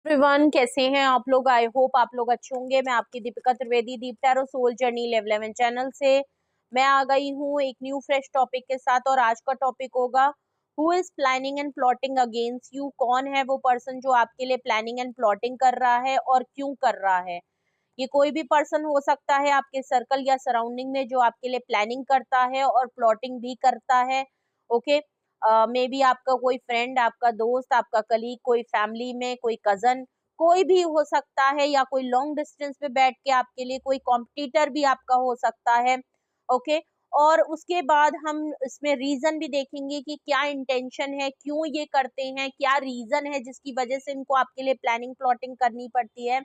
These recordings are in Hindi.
एवरीवन, कैसे हैं आप लोग। आई होप आप लोग अच्छे होंगे। मैं आपकी Deepika Trivedi, Deep tarot soul journey level 11 channel से मैं आ गई हूँ एक न्यू फ्रेश टॉपिक के साथ। और आज का टॉपिक होगा who is planning and plotting against you. कौन है वो पर्सन जो आपके लिए प्लानिंग एंड प्लॉटिंग कर रहा है और क्यों कर रहा है। ये कोई भी पर्सन हो सकता है आपके सर्कल या सराउंडिंग में जो आपके लिए प्लानिंग करता है और प्लॉटिंग भी करता है। ओके, मे बी आपका कोई फ्रेंड, आपका दोस्त, आपका कलीग, कोई फैमिली में कोई कजन, कोई भी हो सकता है, या कोई लॉन्ग डिस्टेंस पे बैठ के आपके लिए कोई कॉम्पिटिटर भी आपका हो सकता है। ओके, और उसके बाद हम इसमें रीजन भी देखेंगे कि क्या इंटेंशन है, क्यों ये करते हैं, क्या रीजन है जिसकी वजह से इनको आपके लिए प्लानिंग प्लॉटिंग करनी पड़ती है,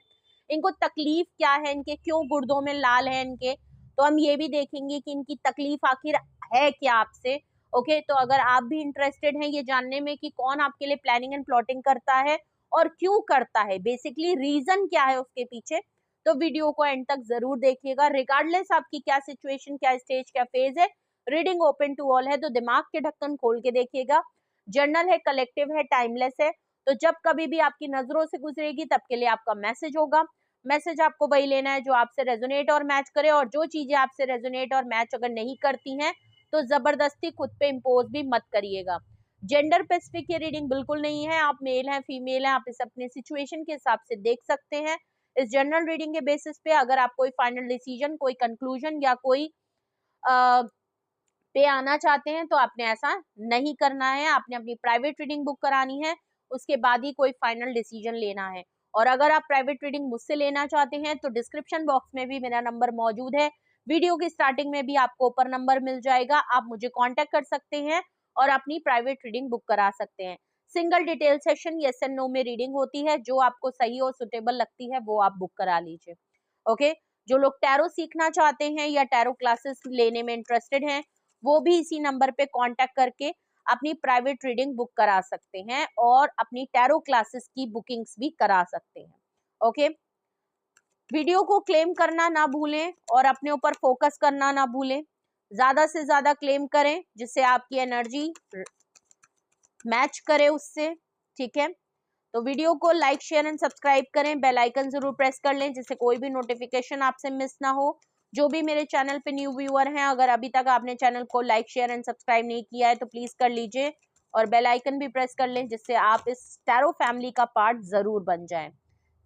इनको तकलीफ क्या है, इनके क्यों गुर्दों में लाल है इनके। तो हम ये भी देखेंगे कि इनकी तकलीफ आखिर है क्या आपसे। ओके, तो अगर आप भी इंटरेस्टेड हैं ये जानने में कि कौन आपके लिए प्लानिंग एंड प्लॉटिंग करता है और क्यों करता है, बेसिकली रीजन क्या है उसके पीछे, तो वीडियो को एंड तक जरूर देखिएगा। रिगार्डलेस आपकी क्या सिचुएशन, क्या स्टेज, क्या फेज है, रीडिंग ओपन टू ऑल है, तो दिमाग के ढक्कन खोल के देखिएगा। जर्नल है, कलेक्टिव है, टाइमलेस है, तो जब कभी भी आपकी नजरों से गुजरेगी तब के लिए आपका मैसेज होगा। मैसेज आपको वही लेना है जो आपसे रेजोनेट और मैच करे, और जो चीजें आपसे रेजोनेट और मैच अगर नहीं करती हैं तो जबरदस्ती खुद पे इम्पोज भी मत करिएगा। जेंडर स्पेसिफिक ये रीडिंग बिल्कुल नहीं है। आप मेल हैं, फीमेल हैं, आप इस अपने सिचुएशन के हिसाब से देख सकते हैं। इस जनरल रीडिंग के बेसिस पे अगर आप कोई फाइनल डिसीजन, कोई कंक्लूजन या कोई पे आना चाहते हैं तो आपने ऐसा नहीं करना है। आपने अपनी प्राइवेट रीडिंग बुक करानी है, उसके बाद ही कोई फाइनल डिसीजन लेना है। और अगर आप प्राइवेट रीडिंग मुझसे लेना चाहते हैं तो डिस्क्रिप्शन बॉक्स में भी मेरा नंबर मौजूद है, वीडियो की स्टार्टिंग में भी आपको ऊपर नंबर मिल जाएगा, आप मुझे कांटेक्ट कर सकते हैं और अपनी प्राइवेट रीडिंग बुक करा सकते हैं। Single detail session yes and no में रीडिंग होती है, जो आपको सही और सुटेबल लगती है वो आप बुक करा लीजिए। ओके, जो लोग टैरो सीखना चाहते हैं या टैरो क्लासेस लेने में इंटरेस्टेड हैं वो भी इसी नंबर पे कांटेक्ट करके अपनी प्राइवेट रीडिंग बुक करा सकते हैं और अपनी टैरो क्लासेस की बुकिंग्स भी करा सकते हैं। ओके, वीडियो को क्लेम करना ना भूलें और अपने ऊपर फोकस करना ना भूलें। ज्यादा से ज्यादा क्लेम करें जिससे आपकी एनर्जी मैच करे उससे। ठीक है, तो वीडियो को लाइक, शेयर एंड सब्सक्राइब करें, बेल आइकन जरूर प्रेस कर लें जिससे कोई भी नोटिफिकेशन आपसे मिस ना हो। जो भी मेरे चैनल पे न्यू व्यूअर हैं, अगर अभी तक आपने चैनल को लाइक, शेयर एंड सब्सक्राइब नहीं किया है तो प्लीज कर लीजिए और बेल आइकन भी प्रेस कर लें जिससे आप इस टैरो फैमिली का पार्ट जरूर बन जाएं।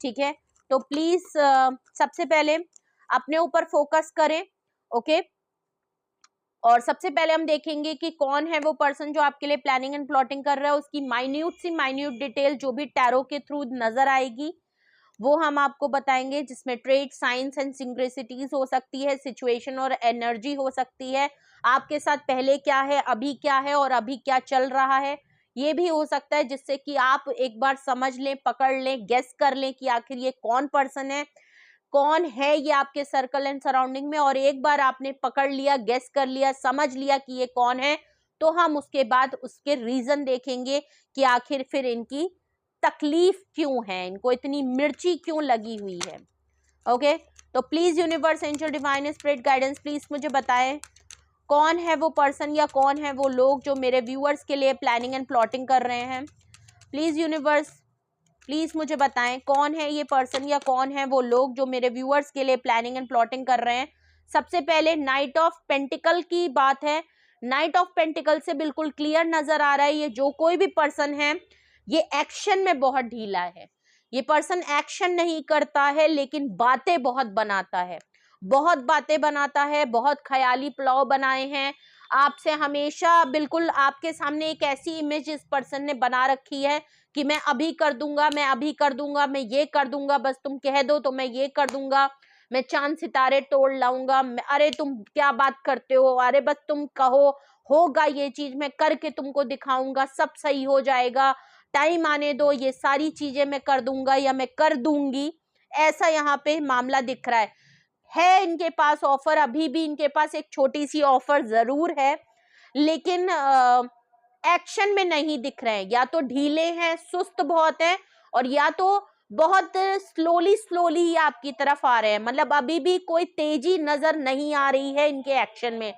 ठीक है, तो प्लीज सबसे पहले अपने ऊपर फोकस करें। ओके, और सबसे पहले हम देखेंगे कि कौन है वो पर्सन जो आपके लिए प्लानिंग एंड प्लॉटिंग कर रहा है। उसकी माइन्यूट सी माइन्यूट डिटेल जो भी टैरो के थ्रू नजर आएगी वो हम आपको बताएंगे, जिसमें ट्रेड, साइंस एंड सिंक्रेसिटीज हो सकती है, सिचुएशन और एनर्जी हो सकती है, आपके साथ पहले क्या है, अभी क्या है और अभी क्या चल रहा है, ये भी हो सकता है, जिससे कि आप एक बार समझ लें, पकड़ लें, गेस कर लें कि आखिर ये कौन पर्सन है, कौन है ये आपके सर्कल एंड सराउंडिंग में। और एक बार आपने पकड़ लिया, गेस कर लिया, समझ लिया कि ये कौन है, तो हम उसके बाद उसके रीजन देखेंगे कि आखिर फिर इनकी तकलीफ क्यों है, इनको इतनी मिर्ची क्यों लगी हुई है। ओके, तो please universe, angel, divine spirit guidance, please मुझे बताएं कौन है वो पर्सन या कौन है वो लोग जो मेरे व्यूअर्स के लिए प्लानिंग एंड प्लॉटिंग कर रहे हैं। प्लीज यूनिवर्स, प्लीज मुझे बताएं कौन है ये पर्सन या कौन है वो लोग जो मेरे व्यूअर्स के लिए प्लानिंग एंड प्लॉटिंग कर रहे हैं। सबसे पहले नाइट ऑफ पेंटिकल की बात है। नाइट ऑफ पेंटिकल से बिल्कुल क्लियर नजर आ रहा है ये जो कोई भी पर्सन है ये एक्शन में बहुत ढीला है। ये पर्सन एक्शन नहीं करता है लेकिन बातें बहुत बनाता है, बहुत बातें बनाता है, बहुत ख्याली पुलाव बनाए हैं आपसे। हमेशा बिल्कुल आपके सामने एक ऐसी इमेज इस पर्सन ने बना रखी है कि मैं अभी कर दूंगा, मैं अभी कर दूंगा, मैं ये कर दूंगा, बस तुम कह दो तो मैं ये कर दूंगा, मैं चांद सितारे तोड़ लाऊंगा, अरे तुम क्या बात करते हो, अरे बस तुम कहो, होगा ये चीज, मैं करके तुमको दिखाऊंगा, सब सही हो जाएगा, टाइम आने दो, ये सारी चीजें मैं कर दूंगा या मैं कर दूंगी। ऐसा यहाँ पे मामला दिख रहा है इनके पास ऑफर, अभी भी इनके पास एक छोटी सी ऑफर जरूर है लेकिन एक्शन में नहीं दिख रहे हैं, या तो ढीले हैं, सुस्त बहुत है, और या तो बहुत स्लोली स्लोली ही आपकी तरफ आ रहे हैं। मतलब अभी भी कोई तेजी नजर नहीं आ रही है इनके एक्शन में।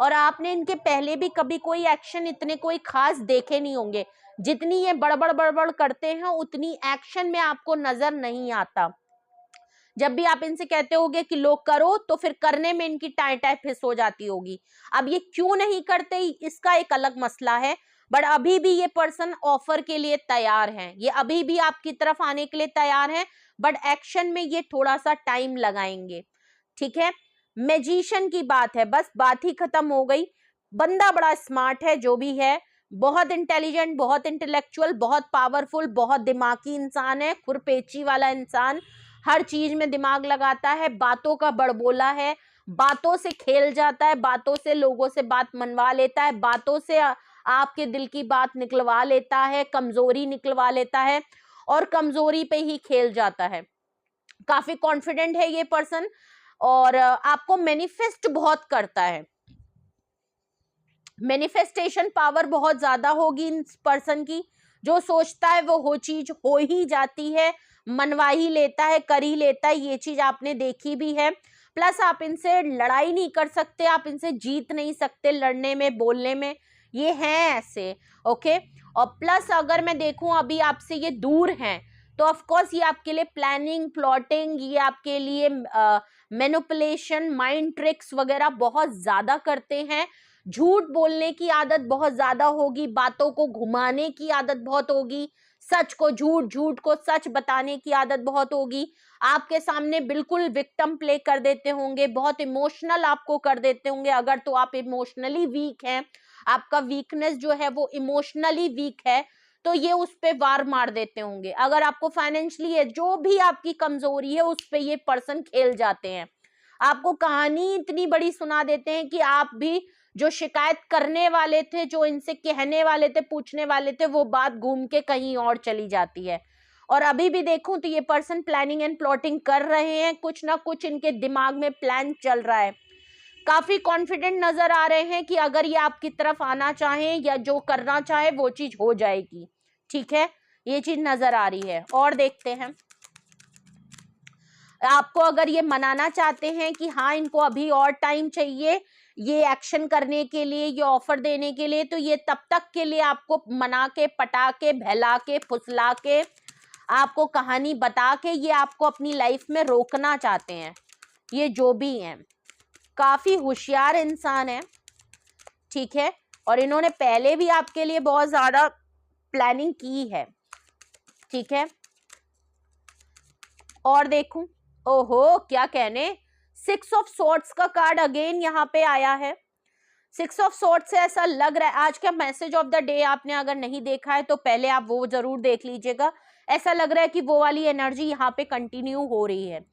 और आपने इनके पहले भी कभी कोई एक्शन इतने कोई खास देखे नहीं होंगे। जितनी ये बड़बड़ बड़बड़ करते हैं उतनी एक्शन में आपको नजर नहीं आता। जब भी आप इनसे कहते होगे कि लोग करो, तो फिर करने में इनकी टाई टाई फिस हो जाती होगी। अब ये क्यों नहीं करते इसका एक अलग मसला है, बट अभी भी ये पर्सन ऑफर के लिए तैयार हैं, ये अभी भी आपकी तरफ आने के लिए तैयार हैं, बट एक्शन में ये थोड़ा सा टाइम लगाएंगे। ठीक है, मैजिशियन की बात है, बस बात ही खत्म हो गई। बंदा बड़ा स्मार्ट है, जो भी है, बहुत इंटेलिजेंट, बहुत इंटेलेक्चुअल, बहुत पावरफुल, बहुत दिमागी इंसान है, खुरपेची वाला इंसान, हर चीज में दिमाग लगाता है, बातों का बड़बोला है, बातों से खेल जाता है, बातों से लोगों से बात मनवा लेता है, बातों से आपके दिल की बात निकलवा लेता है, कमजोरी निकलवा लेता है और कमजोरी पे ही खेल जाता है। काफी कॉन्फिडेंट है ये पर्सन और आपको मैनिफेस्ट बहुत करता है। मैनिफेस्टेशन पावर बहुत ज्यादा होगी इस पर्सन की, जो सोचता है वो हो चीज हो ही जाती है, मनवा ही लेता है, कर ही लेता है, ये चीज आपने देखी भी है। प्लस आप इनसे लड़ाई नहीं कर सकते, आप इनसे जीत नहीं सकते लड़ने में, बोलने में, ये हैं ऐसे। ओके, और प्लस अगर मैं देखूं अभी आपसे ये दूर हैं, तो ऑफ कोर्स ये आपके लिए प्लानिंग, प्लॉटिंग, ये आपके लिए मैनिपुलेशन, माइंड ट्रिक्स वगैरह बहुत ज्यादा करते हैं। झूठ बोलने की आदत बहुत ज्यादा होगी, बातों को घुमाने की आदत बहुत होगी, सच को झूठ, झूठ को सच बताने की आदत बहुत होगी। आपके सामने बिल्कुल विक्टिम प्ले कर देते होंगे, बहुत इमोशनल आपको कर देते होंगे। अगर तो आप इमोशनली वीक हैं, आपका वीकनेस जो है वो इमोशनली वीक है, तो ये उस पे वार मार देते होंगे। अगर आपको फाइनेंशियली है, जो भी आपकी कमजोरी है उस पे ये पर्सन खेल जाते हैं। आपको कहानी इतनी बड़ी सुना देते हैं कि आप भी जो शिकायत करने वाले थे, जो इनसे कहने वाले थे, पूछने वाले थे, वो बात घूम के कहीं और चली जाती है। और अभी भी देखूं तो ये पर्सन प्लानिंग एंड प्लॉटिंग कर रहे हैं, कुछ ना कुछ इनके दिमाग में प्लान चल रहा है। काफी कॉन्फिडेंट नजर आ रहे हैं कि अगर ये आपकी तरफ आना चाहें या जो करना चाहे वो चीज हो जाएगी। ठीक है, ये चीज नजर आ रही है। और देखते हैं, आपको अगर ये मनाना चाहते हैं कि हाँ इनको अभी और टाइम चाहिए ये एक्शन करने के लिए, ये ऑफर देने के लिए, तो ये तब तक के लिए आपको मना के, पटा के, बहला के, फुसला के, आपको कहानी बता के ये आपको अपनी लाइफ में रोकना चाहते हैं। ये जो भी हैं काफी होशियार इंसान है। ठीक है, और इन्होंने पहले भी आपके लिए बहुत ज्यादा प्लानिंग की है। ठीक है, और देखूं, ओहो क्या कहने, 6 ऑफ सॉर्ड्स का कार्ड अगेन यहाँ पे आया है। 6 ऑफ सॉर्ड्स से ऐसा लग रहा है, आज का मैसेज ऑफ द डे आपने अगर नहीं देखा है तो पहले आप वो जरूर देख लीजिएगा। ऐसा लग रहा है कि वो वाली एनर्जी यहाँ पे कंटिन्यू हो रही है।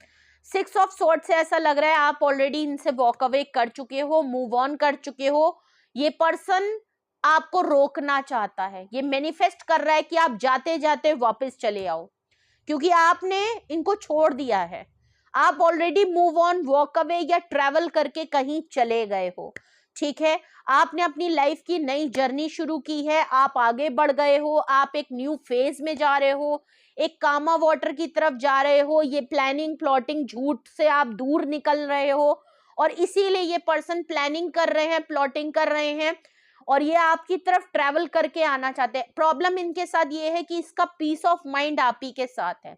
6 ऑफ सॉर्ड्स से ऐसा लग रहा है आप ऑलरेडी इनसे वॉक अवे कर चुके हो, मूव ऑन कर चुके हो। ये पर्सन आपको रोकना चाहता है, ये मैनिफेस्ट कर रहा है कि आप जाते जाते वापस चले आओ, क्योंकि आपने इनको छोड़ दिया है। आप already move on, walk away या ट्रैवल करके कहीं चले गए हो। ठीक है, आपने अपनी लाइफ की नई जर्नी शुरू की है, आप आगे बढ़ गए हो, आप एक न्यू फेज में जा रहे हो, एक कामा वाटर की तरफ जा रहे हो। ये प्लानिंग, प्लॉटिंग, झूठ से आप दूर निकल रहे हो और इसीलिए ये पर्सन प्लानिंग कर रहे हैं, प्लॉटिंग कर रहे हैं और ये आपकी तरफ ट्रैवल करके आना चाहते हैं। प्रॉब्लम इनके साथ ये है कि इसका पीस ऑफ माइंड आप ही के साथ है।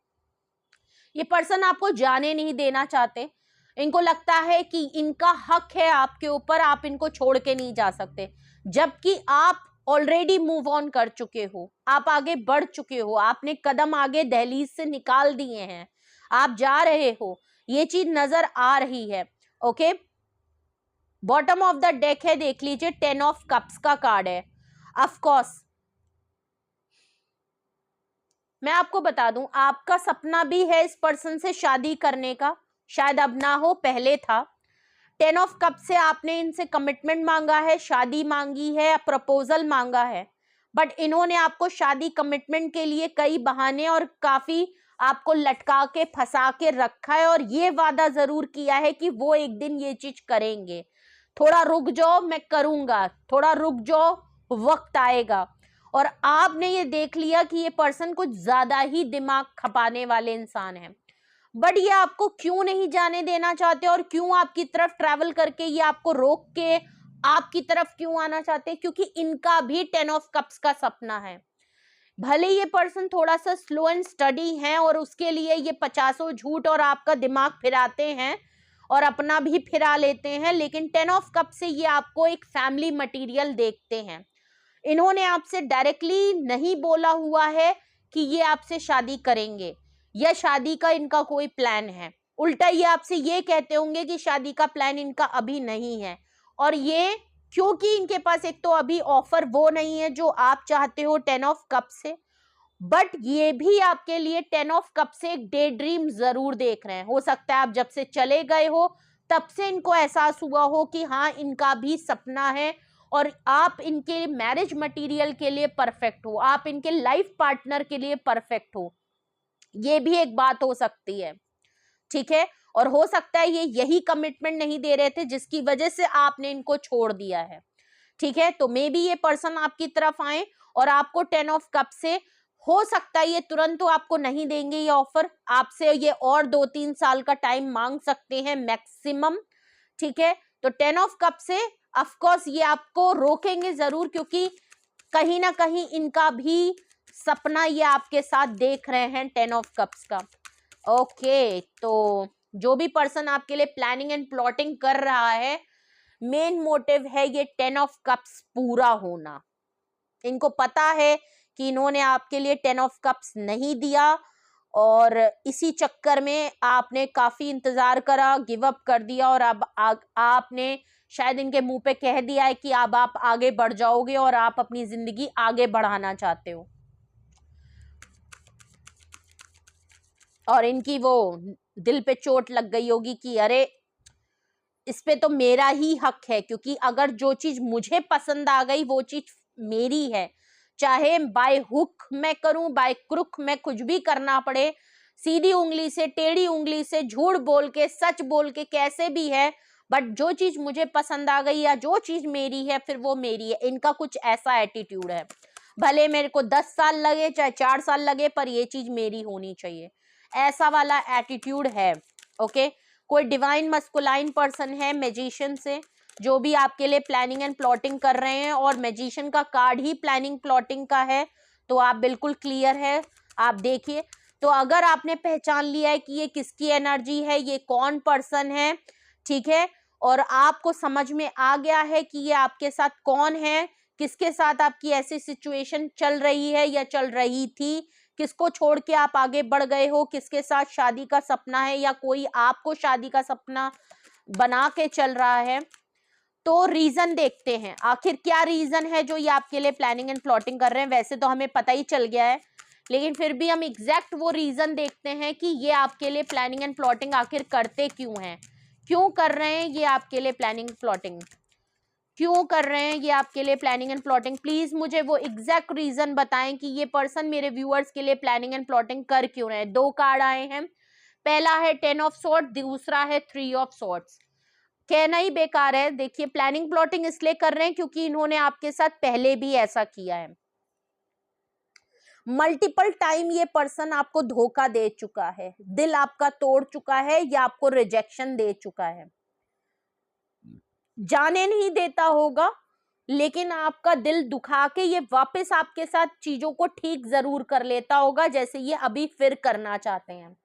ये पर्सन आपको जाने नहीं देना चाहते, इनको लगता है कि इनका हक है आपके ऊपर, आप इनको छोड़ के नहीं जा सकते, जबकि आप ऑलरेडी मूव ऑन कर चुके हो, आप आगे बढ़ चुके हो, आपने कदम आगे दहलीज से निकाल दिए हैं, आप जा रहे हो, ये चीज नजर आ रही है। Okay, bottom of the deck है, देख लीजिए, 10 ऑफ कप्स का कार्ड है। ऑफ कोर्स मैं आपको बता दूं, आपका सपना भी है इस पर्सन से शादी करने का, शायद अब ना हो, पहले था। 10 ऑफ कप से आपने इनसे कमिटमेंट मांगा है, शादी मांगी है, प्रपोजल मांगा है, बट इन्होंने आपको शादी, कमिटमेंट के लिए कई बहाने और काफी आपको लटका के, फंसा के रखा है और ये वादा जरूर किया है कि वो एक दिन ये चीज करेंगे। थोड़ा रुक जाओ, मैं करूंगा, थोड़ा रुक जाओ, वक्त आएगा। और आपने ये देख लिया कि ये पर्सन कुछ ज्यादा ही दिमाग खपाने वाले इंसान है, बट ये आपको क्यों नहीं जाने देना चाहते और क्यों आपकी तरफ ट्रैवल करके ये आपको रोक के आपकी तरफ क्यों आना चाहते हैं? क्योंकि इनका भी 10 ऑफ कप्स का सपना है। भले ये पर्सन थोड़ा सा स्लो एंड स्टडी है और उसके लिए ये 50 झूठ और आपका दिमाग फिराते हैं और अपना भी फिरा लेते हैं, लेकिन 10 ऑफ कप से ये आपको एक फैमिली मटेरियल देखते हैं। इन्होंने आपसे डायरेक्टली नहीं बोला हुआ है कि ये आपसे शादी करेंगे या शादी का इनका कोई प्लान है। उल्टा ये आपसे ये कहते होंगे कि शादी का प्लान इनका अभी नहीं है। और ये क्योंकि इनके पास एक तो अभी ऑफर वो नहीं है जो आप चाहते हो 10 ऑफ कप से, बट ये भी आपके लिए 10 ऑफ कप से एक डे ड्रीम जरूर देख रहे हैं। हो सकता है आप जब से चले गए हो तब से इनको एहसास हुआ हो कि हाँ इनका भी सपना है और आप इनके मैरिज मटेरियल के लिए परफेक्ट हो, आप इनके लाइफ पार्टनर के लिए परफेक्ट हो। ये भी एक बात हो सकती है, ठीक है। और हो सकता है ये यही कमिटमेंट नहीं दे रहे थे जिसकी वजह से आपने इनको छोड़ दिया है, ठीक है। तो मे बी ये पर्सन आपकी तरफ आए और आपको 10 ऑफ कप से, हो सकता है ये तुरंत तो आपको नहीं देंगे ये ऑफर, आपसे ये और 2-3 साल का टाइम मांग सकते हैं मैक्सिमम, ठीक है। तो 10 ऑफ कप से ऑफ कोर्स ये आपको रोकेंगे जरूर, क्योंकि कहीं ना कहीं इनका भी सपना ये आपके साथ देख रहे हैं 10 ऑफ कप्स का। ओके, तो जो भी पर्सन आपके लिए प्लानिंग एंड प्लॉटिंग कर रहा है, मेन मोटिव है ये 10 ऑफ कप्स पूरा होना। इनको पता है कि इन्होंने आपके लिए 10 ऑफ कप्स नहीं दिया और इसी चक्कर में आपने काफी इंतजार करा, गिव अप कर दिया और अब आपने शायद इनके मुंह पे कह दिया है कि अब आप आगे बढ़ जाओगे और आप अपनी जिंदगी आगे बढ़ाना चाहते हो। और इनकी वो दिल पे चोट लग गई होगी कि अरे इस पे तो मेरा ही हक है, क्योंकि अगर जो चीज मुझे पसंद आ गई वो चीज मेरी है, चाहे बाय हुक मैं करूं बाय क्रुक मैं कुछ भी करना पड़े, सीधी उंगली से टेढ़ी उंगली से, झूठ बोल के सच बोल के, कैसे भी है, बट जो चीज मुझे पसंद आ गई या जो चीज मेरी है फिर वो मेरी है। इनका कुछ ऐसा एटीट्यूड है, भले मेरे को 10 साल लगे चाहे 4 साल लगे पर ये चीज मेरी होनी चाहिए, ऐसा वाला एटीट्यूड है। ओके, कोई डिवाइन मस्कुलाइन पर्सन है मैजिशियन से जो भी आपके लिए प्लानिंग एंड प्लॉटिंग कर रहे हैं, और मैजिशियन का कार्ड ही प्लानिंग प्लॉटिंग का है, तो आप बिल्कुल क्लियर है। आप देखिए, तो अगर आपने पहचान लिया है कि ये किसकी एनर्जी है, ये कौन पर्सन है, ठीक है, और आपको समझ में आ गया है कि ये आपके साथ कौन है, किसके साथ आपकी ऐसी सिचुएशन चल रही है या चल रही थी, किसको छोड़ के आप आगे बढ़ गए हो, किसके साथ शादी का सपना है या कोई आपको शादी का सपना बना के चल रहा है, तो रीजन देखते हैं आखिर क्या रीजन है जो ये आपके लिए प्लानिंग एंड प्लॉटिंग कर रहे हैं। वैसे तो हमें पता ही चल गया है, लेकिन फिर भी हम एग्जैक्ट वो रीजन देखते हैं कि ये आपके लिए प्लानिंग एंड प्लॉटिंग आखिर करते क्यों हैं, क्यों कर रहे हैं ये आपके लिए प्लानिंग प्लॉटिंग, क्यों कर रहे हैं ये आपके लिए प्लानिंग एंड प्लॉटिंग। प्लीज मुझे वो एग्जैक्ट रीजन बताएं कि ये पर्सन मेरे व्यूअर्स के लिए प्लानिंग एंड प्लॉटिंग कर क्यों रहे हैं। 2 कार्ड आए हैं, पहला है 10 ऑफ सॉर्ट, दूसरा है 3 ऑफ सॉर्ट्स। कहना ही बेकार है। देखिए, प्लानिंग प्लॉटिंग इसलिए कर रहे हैं क्योंकि इन्होंने आपके साथ पहले भी ऐसा किया है, मल्टीपल टाइम ये पर्सन आपको धोखा दे चुका है, दिल आपका तोड़ चुका है या आपको रिजेक्शन दे चुका है, जाने नहीं देता होगा लेकिन आपका दिल दुखा के ये वापस आपके साथ चीजों को ठीक जरूर कर लेता होगा, जैसे ये अभी फिर करना चाहते हैं।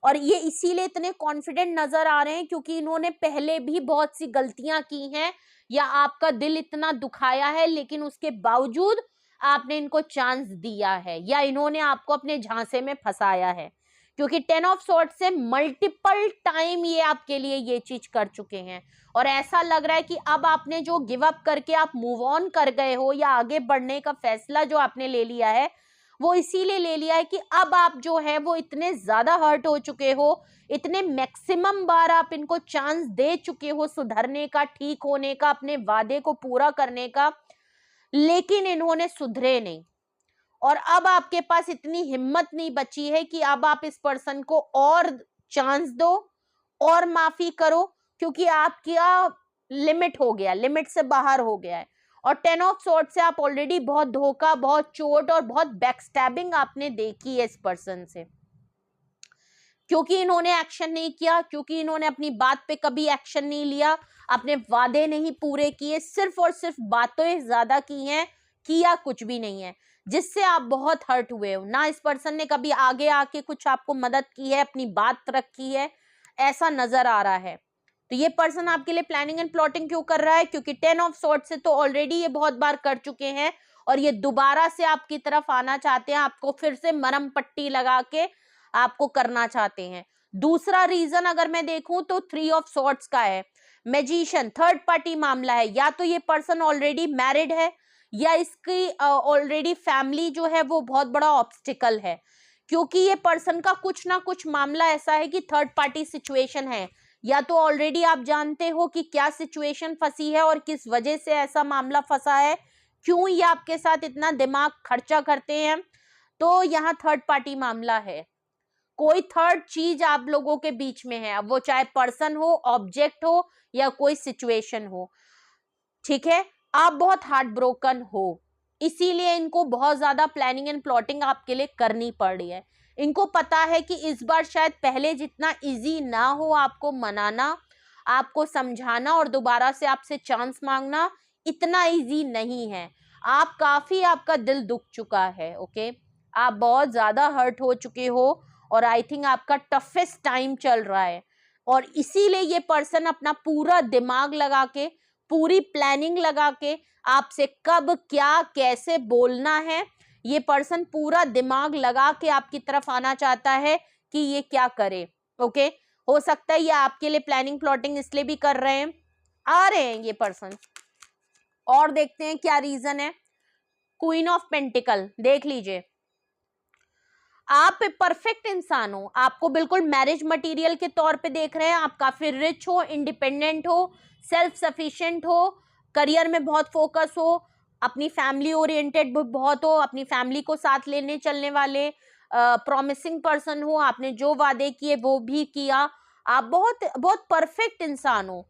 और ये इसीलिए इतने कॉन्फिडेंट नजर आ रहे हैं क्योंकि इन्होंने पहले भी बहुत सी गलतियां की हैं या आपका दिल इतना दुखाया है, लेकिन उसके बावजूद आपने इनको चांस दिया है या इन्होंने आपको अपने झांसे में फंसाया है, क्योंकि 10 ऑफ सॉर्ट से मल्टीपल टाइम ये आपके लिए ये चीज कर चुके हैं। और ऐसा लग रहा है कि अब आपने जो गिव अप करके आप मूव ऑन कर गए हो या आगे बढ़ने का फैसला जो आपने ले लिया है, वो इसीलिए ले लिया है कि अब आप जो है वो इतने ज्यादा हर्ट हो चुके हो, इतने मैक्सिमम बार आप इनको चांस दे चुके हो सुधरने का, ठीक होने का, अपने वादे को पूरा करने का, लेकिन इन्होंने सुधरे नहीं। और अब आपके पास इतनी हिम्मत नहीं बची है कि अब आप इस पर्सन को और चांस दो और माफी करो, क्योंकि आपका लिमिट हो गया, लिमिट से बाहर हो गया है। और 10 ऑफ सॉर्ट से आप ऑलरेडी बहुत धोखा, बहुत चोट और बहुत बैकस्टैबिंग आपने देखी है इस पर्सन से। क्योंकि इन्होंने एक्शन नहीं किया, क्योंकि इन्होंने अपनी बात पे कभी एक्शन नहीं लिया, अपने वादे नहीं पूरे किए, सिर्फ और सिर्फ बातें ज्यादा की हैं, किया कुछ भी नहीं है, जिससे आप बहुत हर्ट हुए हो। ना इस पर्सन ने कभी आगे आके कुछ आपको मदद की है, अपनी बात रखी है, ऐसा नजर आ रहा है। तो ये पर्सन आपके लिए प्लानिंग एंड प्लॉटिंग क्यों कर रहा है? क्योंकि 10 ऑफ सॉर्ड्स से तो ऑलरेडी ये बहुत बार कर चुके हैं और ये दोबारा से आपकी तरफ आना चाहते हैं, आपको फिर से मरहम पट्टी लगा के आपको करना चाहते हैं। दूसरा रीजन अगर मैं देखूं तो 3 ऑफ सॉर्ड्स का है, मैजिशियन, थर्ड पार्टी मामला है। या तो ये पर्सन ऑलरेडी मैरिड है या इसकी ऑलरेडी फैमिली जो है वो बहुत बड़ा ऑब्स्टिकल है, क्योंकि ये पर्सन का कुछ ना कुछ मामला ऐसा है कि थर्ड पार्टी सिचुएशन है। या तो ऑलरेडी आप जानते हो कि क्या सिचुएशन फंसी है और किस वजह से ऐसा मामला फंसा है, क्यों ये आपके साथ इतना दिमाग खर्चा करते हैं, तो यहाँ थर्ड पार्टी मामला है। कोई थर्ड चीज आप लोगों के बीच में है, अब वो चाहे पर्सन हो, ऑब्जेक्ट हो या कोई सिचुएशन हो, ठीक है। आप बहुत हार्ट ब्रोकन हो, इसीलिए इनको बहुत ज्यादा प्लानिंग एंड प्लॉटिंग आपके लिए करनी पड़ रही है। इनको पता है कि इस बार शायद पहले जितना इजी ना हो आपको मनाना, आपको समझाना और दोबारा से आपसे चांस मांगना, इतना इजी नहीं है। आप काफी, आपका दिल दुख चुका है, ओके, आप बहुत ज्यादा हर्ट हो चुके हो और आई थिंक आपका टफेस्ट टाइम चल रहा है। और इसीलिए ये पर्सन अपना पूरा दिमाग लगा के, पूरी प्लानिंग लगा के आपसे कब क्या कैसे बोलना है, ये पर्सन पूरा दिमाग लगा के आपकी तरफ आना चाहता है कि ये क्या करे, ओके। हो सकता है ये आपके लिए प्लानिंग प्लॉटिंग इसलिए भी कर रहे हैं, आ रहे हैं ये पर्सन। और देखते हैं क्या रीजन है। क्वीन ऑफ पेंटिकल देख लीजिए, आप परफेक्ट इंसान हो, आपको बिल्कुल मैरिज मटेरियल के तौर पे देख रहे हैं। आप काफी रिच हो, इंडिपेंडेंट हो, सेल्फ सफिशिएंट हो, करियर में बहुत फोकस हो, अपनी फैमिली ओरिएंटेड बहुत हो, अपनी फैमिली को साथ लेने चलने वाले प्रॉमिसिंग पर्सन हो, आपने जो वादे किए वो भी किया, आप बहुत बहुत परफेक्ट इंसान हो।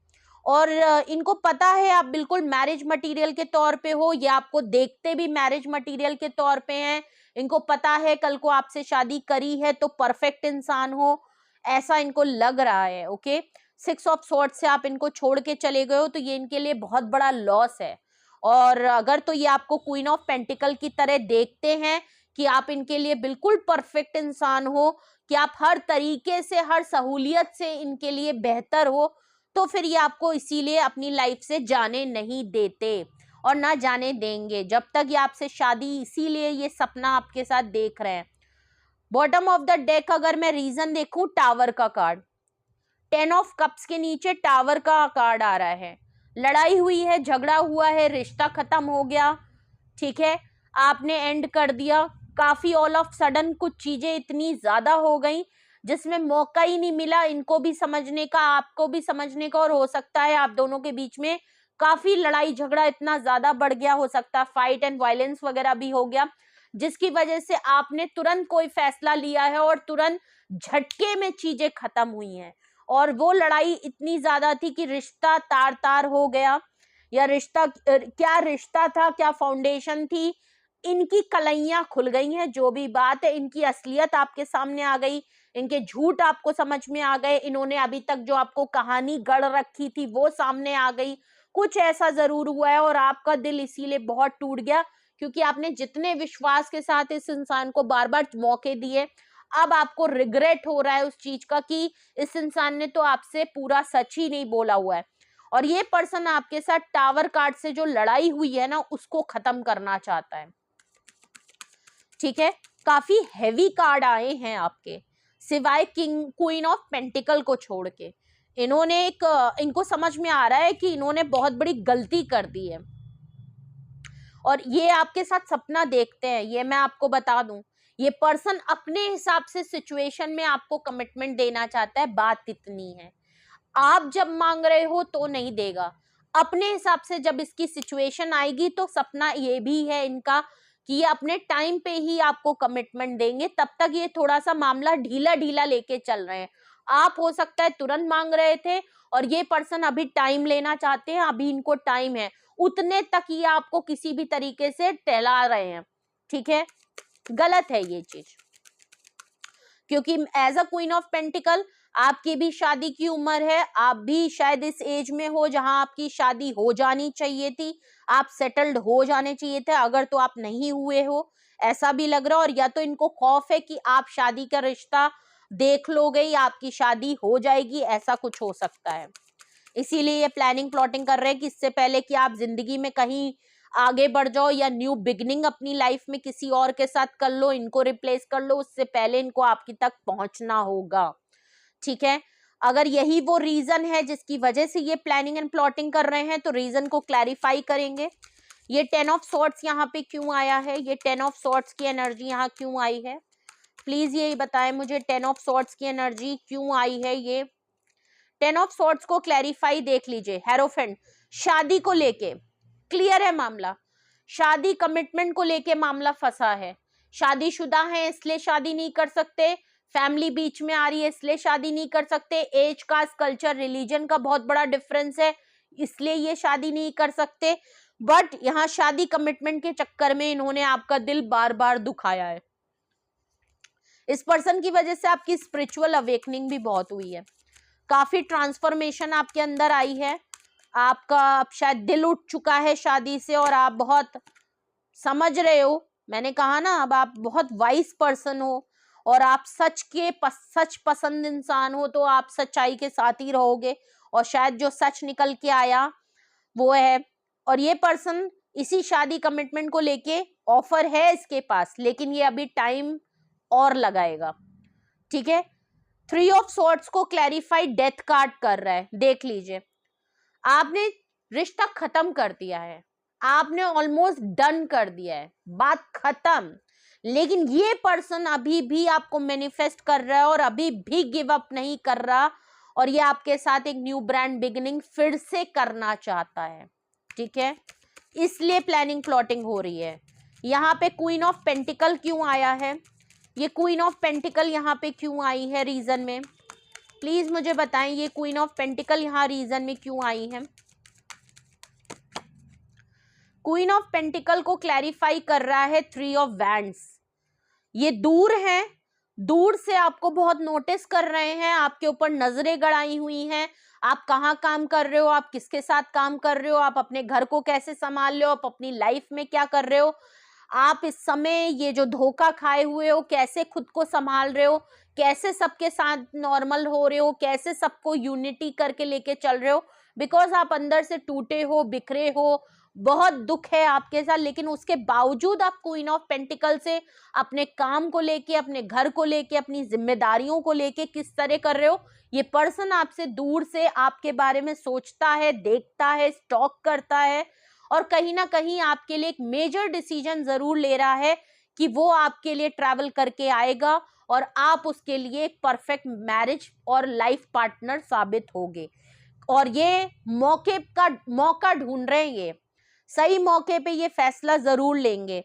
और इनको पता है आप बिल्कुल मैरिज मटेरियल के तौर पे हो, या आपको देखते भी मैरिज मटेरियल के तौर पे हैं। इनको पता है कल को आपसे शादी करी है तो परफेक्ट इंसान हो, ऐसा इनको लग रहा है, ओके। 6 ऑफ सॉर्ड्स से आप इनको छोड़ के चले गए हो तो ये इनके लिए बहुत बड़ा लॉस है। और अगर तो ये आपको क्वीन ऑफ पेंटिकल की तरह देखते हैं कि आप इनके लिए बिल्कुल परफेक्ट इंसान हो, कि आप हर तरीके से, हर सहूलियत से इनके लिए बेहतर हो, तो फिर ये आपको इसीलिए अपनी लाइफ से जाने नहीं देते और ना जाने देंगे जब तक ये आपसे शादी, इसीलिए ये सपना आपके साथ देख रहे हैं। बॉटम ऑफ द डेक अगर मैं रीजन देखूं, टावर का कार्ड, 10 ऑफ कप्स के नीचे टावर का कार्ड आ रहा है। लड़ाई हुई है, झगड़ा हुआ है, रिश्ता खत्म हो गया, ठीक है, आपने एंड कर दिया। काफी ऑल ऑफ सडन कुछ चीजें इतनी ज्यादा हो गई जिसमें मौका ही नहीं मिला इनको भी समझने का, आपको भी समझने का, और हो सकता है आप दोनों के बीच में काफी लड़ाई झगड़ा इतना ज्यादा बढ़ गया, हो सकता है फाइट एंड वायलेंस वगैरह भी हो गया, जिसकी वजह से आपने तुरंत कोई फैसला लिया है और तुरंत झटके में चीजें खत्म हुई हैं। और वो लड़ाई इतनी ज्यादा थी कि रिश्ता तार तार हो गया, या रिश्ता क्या रिश्ता था, क्या फाउंडेशन थी, इनकी कलैया खुल गई हैं। जो भी बात है, इनकी असलियत आपके सामने आ गई, इनके झूठ आपको समझ में आ गए, इन्होंने अभी तक जो आपको कहानी गढ़ रखी थी वो सामने आ गई। कुछ ऐसा जरूर हुआ है और आपका दिल इसीलिए बहुत टूट गया, क्योंकि आपने जितने विश्वास के साथ इस इंसान को बार बार मौके दिए, अब आपको रिग्रेट हो रहा है उस चीज का कि इस इंसान ने तो आपसे पूरा सच ही नहीं बोला हुआ है। और ये पर्सन आपके साथ टावर कार्ड से जो लड़ाई हुई है ना, उसको खत्म करना चाहता है, ठीक है। काफी हैवी कार्ड आए हैं आपके, सिवाय किंग क्वीन ऑफ पेंटिकल को छोड़ के। इन्होंने इनको समझ में आ रहा है कि इन्होंने बहुत बड़ी गलती कर दी है और ये आपके साथ सपना देखते हैं। ये मैं आपको बता दूं, ये पर्सन अपने हिसाब से सिचुएशन में आपको कमिटमेंट देना चाहता है, बात इतनी है। आप जब मांग रहे हो तो नहीं देगा, अपने हिसाब से जब इसकी सिचुएशन आएगी तो सपना ये भी है इनका कि ये अपने टाइम पे ही आपको कमिटमेंट देंगे। तब तक ये थोड़ा सा मामला ढीला ढीला लेके चल रहे हैं। आप हो सकता है तुरंत मांग रहे थे और ये पर्सन अभी टाइम लेना चाहते हैं, अभी इनको टाइम है, उतने तक ये आपको किसी भी तरीके से टहला रहे हैं, ठीक है। गलत है ये चीज। क्योंकि as a queen of pentacle आपकी भी शादी की उम्र है, आप भी शायद इस एज में हो जहां आपकी शादी हो जानी चाहिए थी, आप सेटल्ड हो जाने चाहिए थे, अगर तो आप नहीं हुए हो ऐसा भी लग रहा है, और या तो इनको खौफ है कि आप शादी का रिश्ता देख लोगे या आपकी शादी हो जाएगी, ऐसा कुछ हो सकता है। इसीलिए ये प्लानिंग प्लॉटिंग कर रहे हैं कि इससे पहले कि आप जिंदगी में कहीं आगे बढ़ जाओ या न्यू बिगनिंग अपनी लाइफ में किसी और के साथ कर लो, इनको रिप्लेस कर लो, उससे पहले इनको आपकी तक पहुंचना होगा। ठीक है, अगर यही वो रीजन है जिसकी वजह से ये प्लानिंग एंड प्लॉटिंग कर रहे हैं तो रीजन को क्लैरिफाई करेंगे। ये 10 ऑफ सॉर्ट्स यहाँ पे क्यों आया है, ये 10 ऑफ सॉर्ट्स की एनर्जी यहाँ क्यों आई है, प्लीज यही बताएं मुझे, 10 ऑफ सॉर्ट्स की एनर्जी क्यों आई है। ये 10 ऑफ सॉर्ट्स को क्लैरिफाई देख लीजिए, हेरोफेंट, शादी को लेके क्लियर है मामला, शादी कमिटमेंट को लेके मामला फंसा है, शादीशुदा है इसलिए शादी नहीं कर सकते, फैमिली बीच में आ रही है इसलिए शादी नहीं कर सकते, एज, कास्ट, कल्चर, रिलीजन का बहुत बड़ा डिफरेंस है इसलिए ये शादी नहीं कर सकते, बट यहाँ शादी कमिटमेंट के चक्कर में इन्होंने आपका दिल बार बार दुखाया है। इस पर्सन की वजह से आपकी स्पिरिचुअल अवेकनिंग भी बहुत हुई है, काफी ट्रांसफॉर्मेशन आपके अंदर आई है, आपका अब शायद दिल उठ चुका है शादी से और आप बहुत समझ रहे हो, मैंने कहा ना अब आप बहुत वाइज पर्सन हो और आप सच पसंद इंसान हो, तो आप सच्चाई के साथ ही रहोगे और शायद जो सच निकल के आया वो है। और ये पर्सन इसी शादी कमिटमेंट को लेके ऑफर है इसके पास, लेकिन ये अभी टाइम और लगाएगा। ठीक है, 3 ऑफ सॉर्ट्स को क्लैरिफाई डेथ कार्ड कर रहा है, देख लीजिए, आपने रिश्ता खत्म कर दिया है, आपने ऑलमोस्ट डन कर दिया है, बात खत्म, लेकिन ये पर्सन अभी भी आपको मैनिफेस्ट कर रहा है और अभी भी गिव अप नहीं कर रहा और ये आपके साथ एक न्यू ब्रांड बिगिनिंग फिर से करना चाहता है। ठीक है, इसलिए प्लानिंग प्लॉटिंग हो रही है। यहाँ पे क्वीन ऑफ पेंटिकल क्यों आया है, ये क्वीन ऑफ पेंटिकल यहाँ पे क्यों आई है रीजन में, प्लीज मुझे बताएं, ये क्वीन ऑफ पेंटिकल यहाँ रीजन में क्यों आई है। क्वीन ऑफ पेंटिकल को क्लैरिफाई कर रहा है 3 ऑफ वैंड्स, ये दूर है, दूर से आपको बहुत नोटिस कर रहे हैं, आपके ऊपर नजरें गड़ाई हुई हैं, आप कहाँ काम कर रहे हो, आप किसके साथ काम कर रहे हो, आप अपने घर को कैसे संभाल रहे हो, आप अपनी लाइफ में क्या कर रहे हो, आप इस समय ये जो धोखा खाए हुए हो कैसे खुद को संभाल रहे हो, कैसे सबके साथ नॉर्मल हो रहे हो, कैसे सबको यूनिटी करके लेके चल रहे हो, बिकॉज आप अंदर से टूटे हो, बिखरे हो, बहुत दुख है आपके साथ, लेकिन उसके बावजूद आप क्वीन ऑफ पेंटिकल से अपने काम को लेके, अपने घर को लेके, अपनी जिम्मेदारियों को लेके किस तरह कर रहे हो। ये पर्सन आपसे दूर से आपके बारे में सोचता है, देखता है, स्टॉक करता है और कहीं ना कहीं आपके लिए एक मेजर डिसीजन जरूर ले रहा है कि वो आपके लिए ट्रैवल करके आएगा और आप उसके लिए एक परफेक्ट मैरिज और लाइफ पार्टनर साबित होगे। और ये मौका ढूंढ रहे हैं, ये सही मौके पे ये फैसला जरूर लेंगे।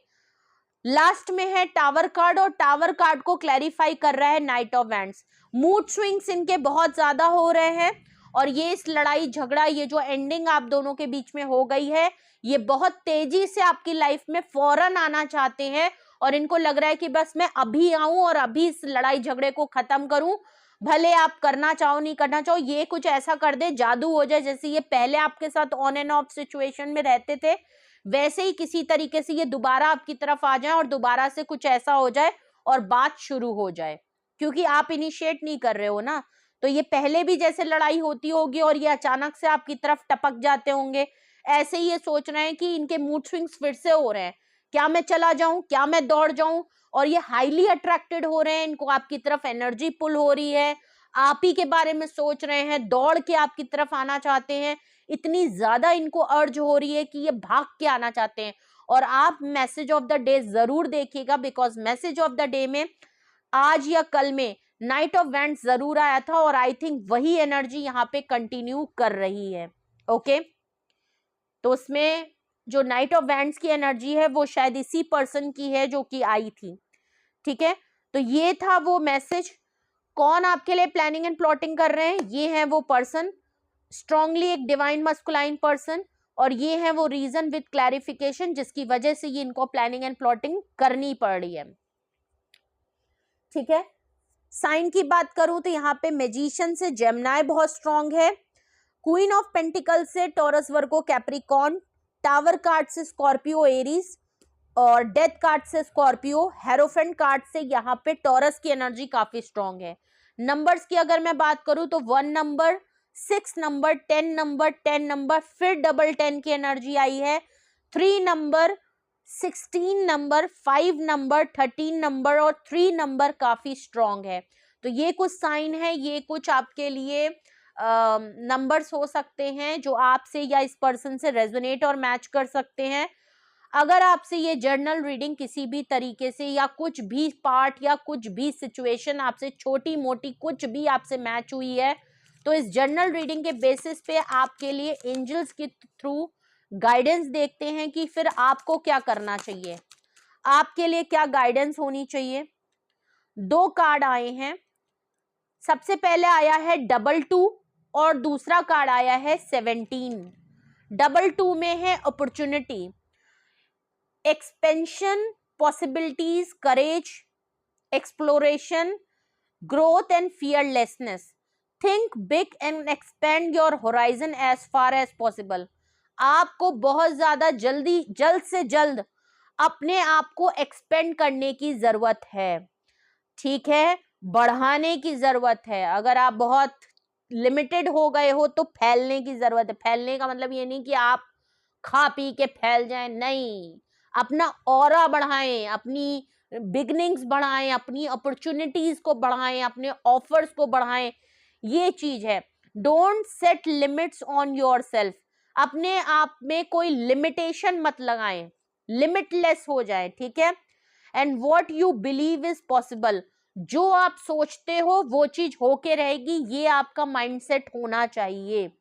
लास्ट में है टावर कार्ड और टावर कार्ड को क्लैरिफाई कर रहा है night of wands. Mood swings इनके बहुत ज्यादा हो रहे हैं और ये इस लड़ाई झगड़ा, ये जो एंडिंग आप दोनों के बीच में हो गई है, ये बहुत तेजी से आपकी लाइफ में फौरन आना चाहते हैं और इनको लग रहा है कि बस मैं अभी आऊं और अभी इस लड़ाई झगड़े को खत्म करूं, भले आप करना चाहो नहीं करना चाहो, ये कुछ ऐसा कर दे जादू हो जाए, जैसे ये पहले आपके साथ ऑन एंड ऑफ सिचुएशन में रहते थे वैसे ही किसी तरीके से ये दोबारा आपकी तरफ आ जाए और दोबारा से कुछ ऐसा हो जाए और बात शुरू हो जाए, क्योंकि आप इनिशिएट नहीं कर रहे हो ना, तो ये पहले भी जैसे लड़ाई होती होगी और ये अचानक से आपकी तरफ टपक जाते होंगे, ऐसे ही ये सोच रहे हैं कि इनके मूड स्विंग्स फिर से हो रहे हैं, क्या मैं चला जाऊं, क्या मैं दौड़ जाऊं, और ये हाईली अट्रैक्टेड हो रहे हैं, इनको आपकी तरफ एनर्जी पुल हो रही है, आप ही के बारे में सोच रहे हैं, दौड़ के आपकी तरफ आना चाहते हैं, इतनी ज्यादा इनको अर्ज हो रही है कि ये भाग के आना चाहते हैं। और आप मैसेज ऑफ द डे जरूर देखिएगा, because message of the day में आज या कल में नाइट ऑफ वैंड्स जरूर आया था और आई थिंक वही एनर्जी यहाँ पे कंटिन्यू कर रही है। ओके, तो उसमें जो नाइट ऑफ वैंड्स की एनर्जी है वो शायद इसी पर्सन की है जो कि आई थी। ठीक है, तो ये था वो मैसेज। कौन आपके लिए प्लानिंग एंड प्लॉटिंग कर रहे हैं, ये है वो पर्सन, स्ट्रांगली एक डिवाइन मस्कुलाइन पर्सन, और ये है वो रीजन विद क्लैरिफिकेशन जिसकी वजह से ये इनको प्लानिंग एंड प्लॉटिंग करनी पड़ रही है। ठीक है, साइन की बात करूं तो यहाँ पे मैजिशियन से जेमिनी बहुत स्ट्रांग है, क्वीन ऑफ पेंटिकल से Taurus Virgo Capricorn, tower card से स्कॉर्पियो एरीज और डेथ कार्ड से स्कॉर्पियो, हेरोफेंट कार्ड से यहाँ पे टॉरस की एनर्जी काफी स्ट्रांग है। नंबर्स की अगर मैं बात करूं तो 1 नंबर, 6 नंबर, 10 नंबर, 10 नंबर, फिर डबल 10 की एनर्जी आई है, 3 नंबर, 16 नंबर, 5 नंबर, 13 नंबर और 3 नंबर काफी स्ट्रांग है। तो ये कुछ साइन है, ये कुछ आपके लिए नंबर्स हो सकते हैं जो आपसे या इस पर्सन से रेजोनेट और मैच कर सकते हैं। अगर आपसे ये जर्नल रीडिंग किसी भी तरीके से या कुछ भी पार्ट या कुछ भी सिचुएशन आपसे छोटी मोटी कुछ भी आपसे मैच हुई है, तो इस जर्नल रीडिंग के बेसिस पे आपके लिए एंजल्स के थ्रू गाइडेंस देखते हैं कि फिर आपको क्या करना चाहिए, आपके लिए क्या गाइडेंस होनी चाहिए। 2 कार्ड आए हैं, सबसे पहले आया है 22 और दूसरा कार्ड आया है 17। 22 में है opportunity, expansion, possibilities, courage, exploration, growth and fearlessness. Think big and expand your horizon as far as possible. आपको बहुत ज्यादा जल्द से जल्द अपने आप को एक्सपेंड करने की जरूरत है, ठीक है, बढ़ाने की जरूरत है। अगर आप बहुत लिमिटेड हो गए हो तो फैलने की जरूरत है। फैलने का मतलब ये नहीं कि आप खा पी के फैल जाएं, नहीं, अपना ऑरा बढ़ाएं, अपनी बिगनिंग्स बढ़ाएं, अपनी अपॉर्चुनिटीज को बढ़ाएं, अपने ऑफर्स को बढ़ाएं, ये चीज है। Don't set limits on yourself, अपने आप में कोई लिमिटेशन मत लगाएं, लिमिटलेस हो जाए, ठीक है। And what you believe is possible, जो आप सोचते हो वो चीज होके रहेगी, ये आपका माइंडसेट होना चाहिए।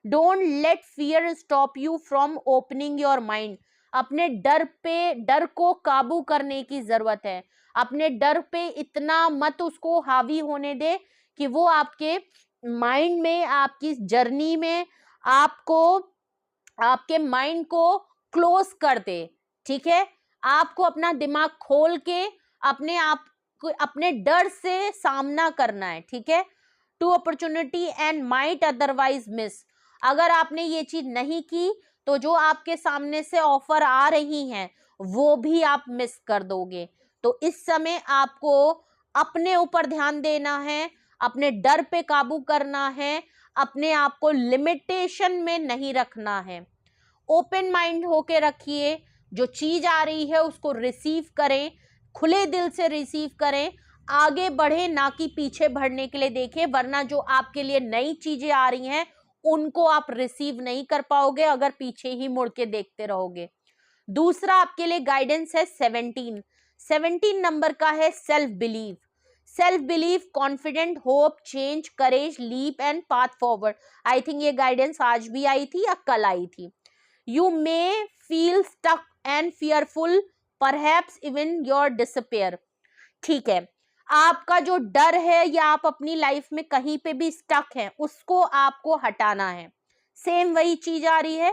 Don't let fear stop you from opening your mind, अपने डर को काबू करने की जरूरत है। अपने डर पे इतना मत उसको हावी होने दे कि वो आपके माइंड में, आपकी जर्नी में आपको, आपके माइंड को क्लोज कर दे, ठीक है। आपको अपना दिमाग खोल के अपने आप को, अपने डर से सामना करना है, ठीक है। To opportunity and might otherwise miss, अगर आपने ये चीज नहीं की तो जो आपके सामने से ऑफर आ रही हैं वो भी आप मिस कर दोगे। तो इस समय आपको अपने ऊपर ध्यान देना है, अपने डर पे काबू करना है, अपने आप को लिमिटेशन में नहीं रखना है। ओपन माइंड होके रखिए, जो चीज आ रही है उसको रिसीव करें, खुले दिल से रिसीव करें, आगे बढ़े ना कि पीछे बढ़ने के लिए देखें, वरना जो आपके लिए नई चीजें आ रही हैं उनको आप रिसीव नहीं कर पाओगे अगर पीछे ही मुड़ के देखते रहोगे। दूसरा आपके लिए गाइडेंस है 17 नंबर का है self believe. Self believe, confident, hope, change, courage, leap and path forward. I think ये गाइडेंस आज भी आई थी या कल आई थी। You may feel stuck and fearful, perhaps even your disappear, ठीक है। आपका जो डर है या आप अपनी लाइफ में कहीं पे भी स्टक हैं उसको आपको हटाना है। सेम वही चीज आ रही है,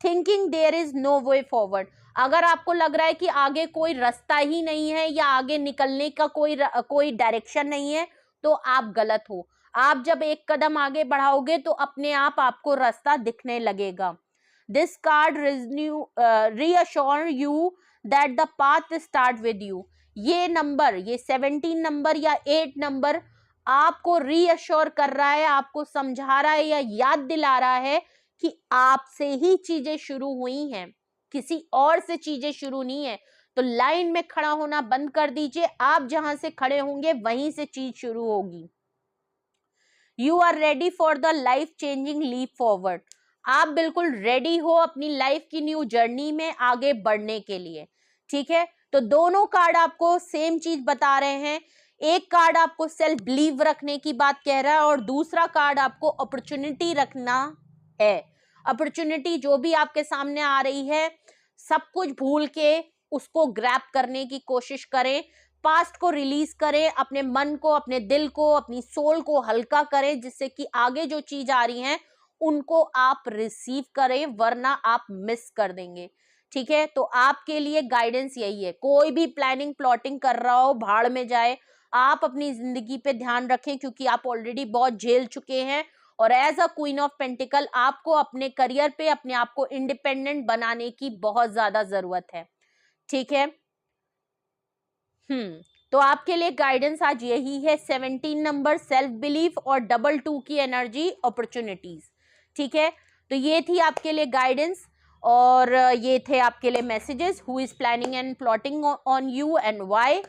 thinking there is no way forward. अगर आपको लग रहा है कि आगे कोई रास्ता ही नहीं है या आगे निकलने का कोई डायरेक्शन नहीं है, तो आप गलत हो। आप जब एक कदम आगे बढ़ाओगे तो अपने आप आपको रास्ता दिखने लगेगा। This card reassure you that the path start with you। ये नंबर, ये 17 नंबर या 8 नंबर आपको रीअश्योर कर रहा है, आपको समझा रहा है या याद दिला रहा है कि आपसे ही चीजें शुरू हुई हैं, किसी और से चीजें शुरू नहीं है। तो लाइन में खड़ा होना बंद कर दीजिए, आप जहां से खड़े होंगे वहीं से चीज शुरू होगी। You are ready for the life changing leap forward, आप बिल्कुल रेडी हो अपनी लाइफ की न्यू जर्नी में आगे बढ़ने के लिए, ठीक है। तो दोनों कार्ड आपको सेम चीज बता रहे हैं। एक कार्ड आपको सेल्फ बिलीव रखने की बात कह रहा है और दूसरा कार्ड आपको अपॉर्चुनिटी रखना है। अपॉर्चुनिटी जो भी आपके सामने आ रही है, सब कुछ भूल के उसको ग्रैब करने की कोशिश करें, पास्ट को रिलीज करें, अपने मन को, अपने दिल को, अपनी सोल को हल्का करें, जिससे कि आगे जो चीज आ रही है उनको आप रिसीव करें, वरना आप मिस कर देंगे, ठीक है। तो आपके लिए गाइडेंस यही है, कोई भी प्लानिंग प्लॉटिंग कर रहा हो भाड़ में जाए, आप अपनी जिंदगी पे ध्यान रखें, क्योंकि आप ऑलरेडी बहुत झेल चुके हैं और as a queen of pentacle आपको अपने करियर पे अपने आप को इंडिपेंडेंट बनाने की बहुत ज्यादा जरूरत है। ठीक है। तो आपके लिए गाइडेंस आज यही है, 17 नंबर, सेल्फ बिलीफ और डबल 2 की एनर्जी, अपॉर्चुनिटीज। ठीक है, तो ये थी आपके लिए गाइडेंस और ये थे आपके लिए messages. Who is planning and plotting on you and why.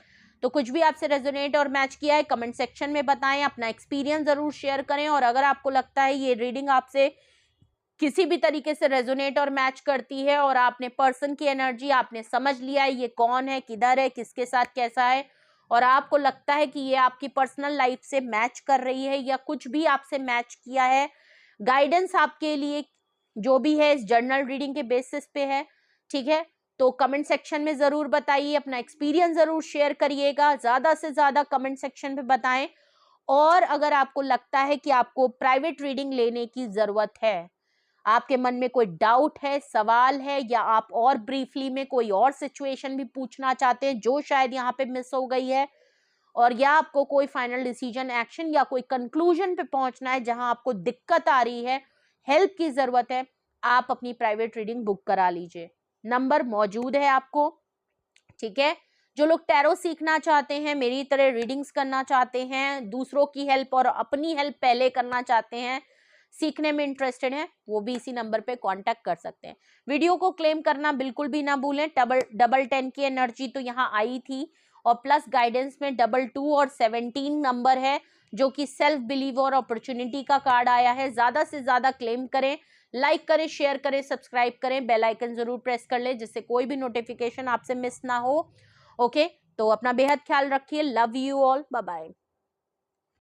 तो कुछ भी आपसे रेजोनेट और मैच किया है कमेंट सेक्शन में बताएं, अपना एक्सपीरियंस जरूर शेयर करें, और अगर आपको लगता है ये रीडिंग आपसे किसी भी तरीके से रेजोनेट और मैच करती है और आपने पर्सन की एनर्जी आपने समझ लिया है, ये कौन है, किधर है, किसके साथ कैसा है, और आपको लगता है कि ये आपकी पर्सनल लाइफ से मैच कर रही है या कुछ भी आपसे मैच किया है, गाइडेंस आपके लिए जो भी है इस जर्नल रीडिंग के बेसिस पे है। ठीक है, तो कमेंट सेक्शन में जरूर बताइए, अपना एक्सपीरियंस जरूर शेयर करिएगा, ज्यादा से ज्यादा कमेंट सेक्शन पे बताएं। और अगर आपको लगता है कि आपको प्राइवेट रीडिंग लेने की जरूरत है, आपके मन में कोई डाउट है, सवाल है, या आप और ब्रीफली में कोई और सिचुएशन भी पूछना चाहते हैं जो शायद यहाँ पे मिस हो गई है, और या आपको कोई फाइनल डिसीजन, एक्शन या कोई कंक्लूजन पे पहुंचना है जहां आपको दिक्कत आ रही है, हेल्प की जरूरत है, आप अपनी प्राइवेट रीडिंग बुक करा लीजिए। नंबर मौजूद है आपको। ठीक है, जो लोग टैरो सीखना चाहते हैं, मेरी तरह रीडिंग्स करना चाहते हैं, दूसरों की हेल्प और अपनी हेल्प पहले करना चाहते हैं, सीखने में इंटरेस्टेड हैं, वो भी इसी नंबर पे कांटेक्ट कर सकते हैं। वीडियो को क्लेम करना बिल्कुल भी ना भूलें। डबल 10 की एनर्जी तो यहाँ आई थी, और प्लस गाइडेंस में डबल 2 और 17 नंबर है, जो कि सेल्फ बिलीव और अपॉर्चुनिटी का कार्ड आया है। ज्यादा से ज्यादा क्लेम करें, लाइक करें, शेयर करें, सब्सक्राइब करें, बेल आइकन जरूर प्रेस कर लें जिससे कोई भी नोटिफिकेशन आपसे मिस ना हो। ओके, तो अपना बेहद ख्याल रखिए। Love you all, bye bye.